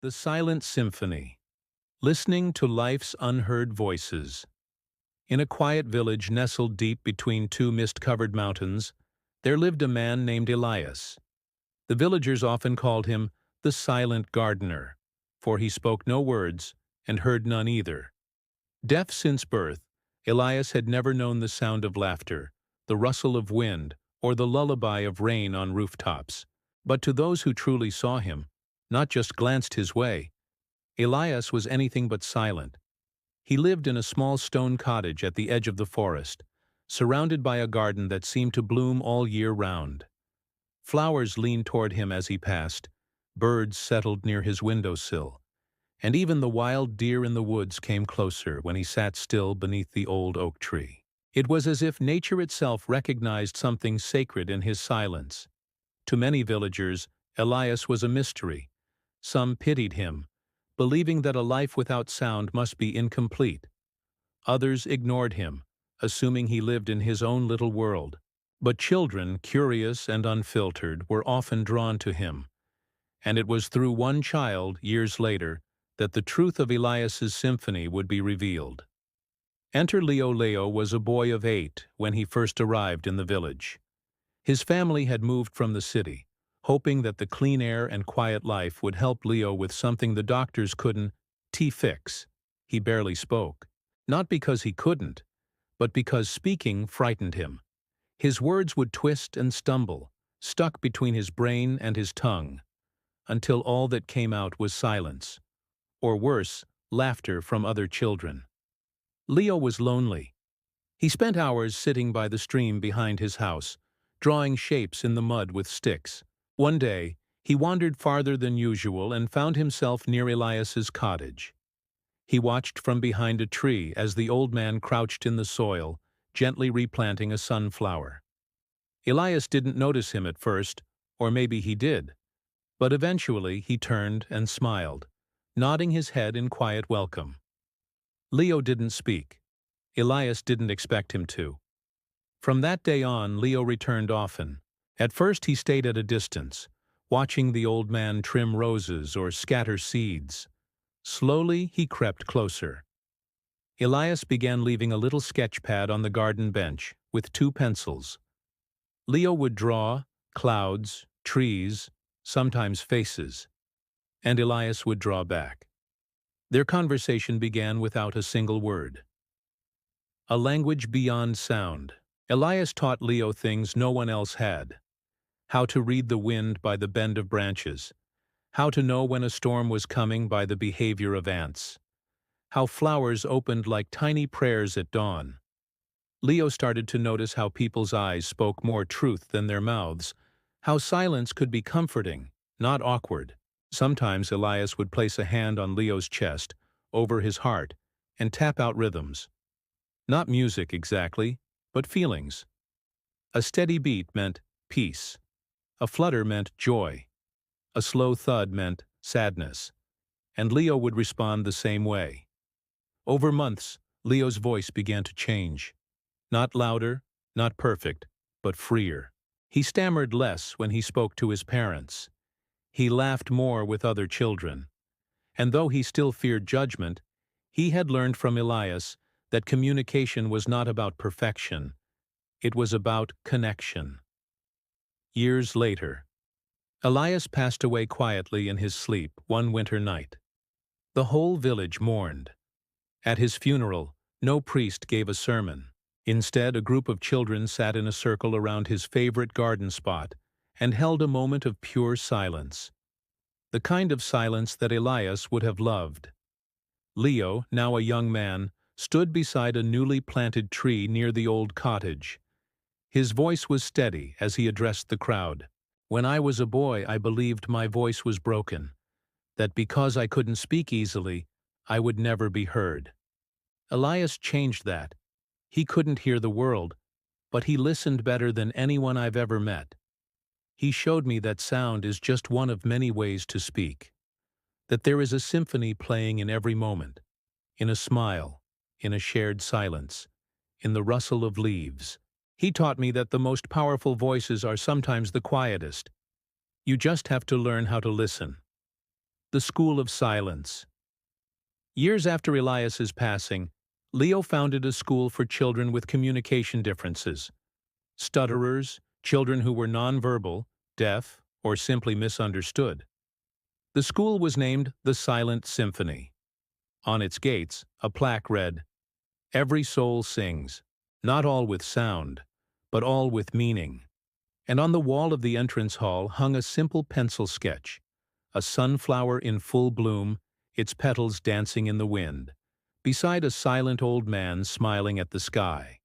The Silent Symphony. Listening to life's unheard voices. In a quiet village nestled deep between two mist-covered mountains, there lived a man named Elias. The villagers often called him the Silent Gardener, for he spoke no words and heard none either. Deaf since birth, Elias had never known the sound of laughter, the rustle of wind, or the lullaby of rain on rooftops. But to those who truly saw him, not just glanced his way, Elias was anything but silent. He lived in a small stone cottage at the edge of the forest, surrounded by a garden that seemed to bloom all year round. Flowers leaned toward him as he passed, birds settled near his windowsill, and even the wild deer in the woods came closer when he sat still beneath the old oak tree. It was as if nature itself recognized something sacred in his silence. To many villagers, Elias was a mystery. Some pitied him, believing that a life without sound must be incomplete. Others ignored him, assuming he lived in his own little world. But children, curious and unfiltered, were often drawn to him. And it was through one child, years later, that the truth of Elias's symphony would be revealed. Enter Leo. Leo was a boy of 8 when he first arrived in the village. His family had moved from the city, hoping that the clean air and quiet life would help Leo with something the doctors couldn't fix. He barely spoke. Not because he couldn't, but because speaking frightened him. His words would twist and stumble, stuck between his brain and his tongue, until all that came out was silence. Or worse, laughter from other children. Leo was lonely. He spent hours sitting by the stream behind his house, drawing shapes in the mud with sticks. One day, he wandered farther than usual and found himself near Elias's cottage. He watched from behind a tree as the old man crouched in the soil, gently replanting a sunflower. Elias didn't notice him at first, or maybe he did, but eventually he turned and smiled, nodding his head in quiet welcome. Leo didn't speak. Elias didn't expect him to. From that day on, Leo returned often. At first he stayed at a distance, watching the old man trim roses or scatter seeds. Slowly he crept closer. Elias began leaving a little sketch pad on the garden bench with 2 pencils. Leo would draw clouds, trees, sometimes faces, and Elias would draw back. Their conversation began without a single word. A language beyond sound. Elias taught Leo things no one else had. How to read the wind by the bend of branches. How to know when a storm was coming by the behavior of ants. How flowers opened like tiny prayers at dawn. Leo started to notice how people's eyes spoke more truth than their mouths. How silence could be comforting, not awkward. Sometimes Elias would place a hand on Leo's chest, over his heart, and tap out rhythms. Not music exactly, but feelings. A steady beat meant peace. A flutter meant joy. A slow thud meant sadness. And Leo would respond the same way. Over months, Leo's voice began to change. Not louder, not perfect, but freer. He stammered less when he spoke to his parents. He laughed more with other children. And though he still feared judgment, he had learned from Elias that communication was not about perfection. It was about connection. Years later, Elias passed away quietly in his sleep one winter night. The whole village mourned. At his funeral, no priest gave a sermon. Instead, a group of children sat in a circle around his favorite garden spot and held a moment of pure silence. The kind of silence that Elias would have loved. Leo, now a young man, stood beside a newly planted tree near the old cottage. His voice was steady as he addressed the crowd. When I was a boy, I believed my voice was broken, that because I couldn't speak easily, I would never be heard. Elias changed that. He couldn't hear the world, but he listened better than anyone I've ever met. He showed me that sound is just one of many ways to speak, that there is a symphony playing in every moment, in a smile, in a shared silence, in the rustle of leaves. He taught me that the most powerful voices are sometimes the quietest. You just have to learn how to listen. The School of Silence. Years after Elias's passing, Leo founded a school for children with communication differences. Stutterers, children who were nonverbal, deaf, or simply misunderstood. The school was named the Silent Symphony. On its gates, a plaque read, "Every soul sings, not all with sound, but all with meaning." And on the wall of the entrance hall hung a simple pencil sketch, a sunflower in full bloom, its petals dancing in the wind, beside a silent old man smiling at the sky.